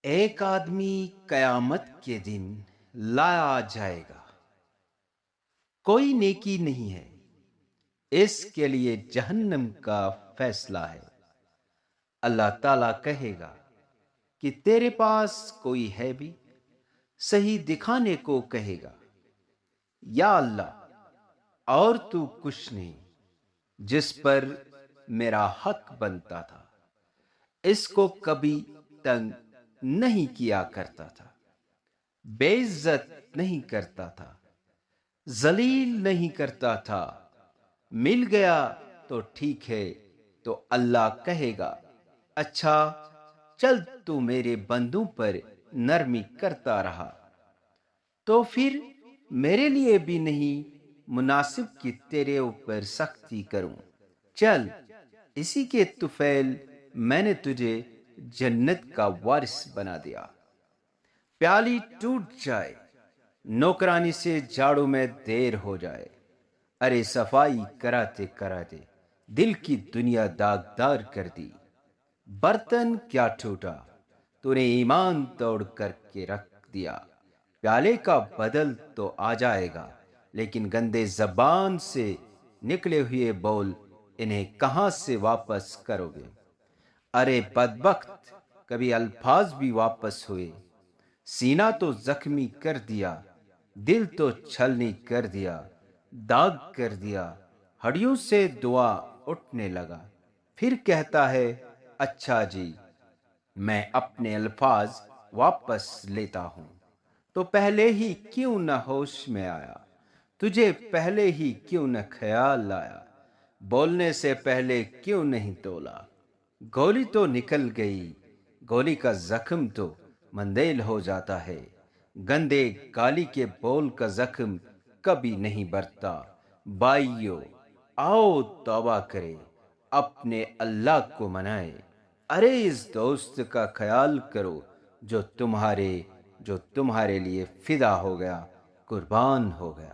ایک آدمی قیامت کے دن لایا جائے گا، کوئی نیکی نہیں ہے، اس کے لیے جہنم کا فیصلہ ہے۔ اللہ تعالیٰ کہے گا کہ تیرے پاس کوئی ہے بھی؟ صحیح دکھانے کو کہے گا، یا اللہ، اور تو کچھ نہیں جس پر میرا حق بنتا تھا، اس کو کبھی تنگ نہیں کیا کرتا تھا، بے عزت نہیں کرتا تھا، ذلیل نہیں کرتا تھا۔ مل گیا تو ٹھیک ہے، تو اللہ کہے گا، اچھا چل تو میرے بندوں پر نرمی کرتا رہا، تو پھر میرے لیے بھی نہیں مناسب کہ تیرے اوپر سختی کروں۔ چل، اسی کے طفیل میں نے تجھے جنت کا وارث بنا دیا۔ پیالی ٹوٹ جائے، نوکرانی سے جھاڑو میں دیر ہو جائے، ارے صفائی کراتے کراتے دل کی دنیا داغدار کر دی۔ برتن کیا ٹوٹا، تو نے ایمان توڑ کر کے رکھ دیا۔ پیالے کا بدل تو آ جائے گا، لیکن گندے زبان سے نکلے ہوئے بول انہیں کہاں سے واپس کرو گے؟ ارے بدبخت، کبھی الفاظ بھی واپس ہوئے، سینہ تو زخمی کر دیا، دل تو چھلنی کر دیا، داغ کر دیا، ہڈیوں سے دعا اٹھنے لگا، پھر کہتا ہے اچھا جی میں اپنے الفاظ واپس لیتا ہوں۔ تو پہلے ہی کیوں نہ ہوش میں آیا، تجھے پہلے ہی کیوں نہ خیال آیا، بولنے سے پہلے کیوں نہیں تولا؟ گولی تو نکل گئی، گولی کا زخم تو مندیل ہو جاتا ہے، گندے گالی کے بول کا زخم کبھی نہیں برتا۔ بھائیو، آؤ توبہ کرے، اپنے اللہ کو منائے، ارے اس دوست کا خیال کرو جو تمہارے لیے فدا ہو گیا، قربان ہو گیا۔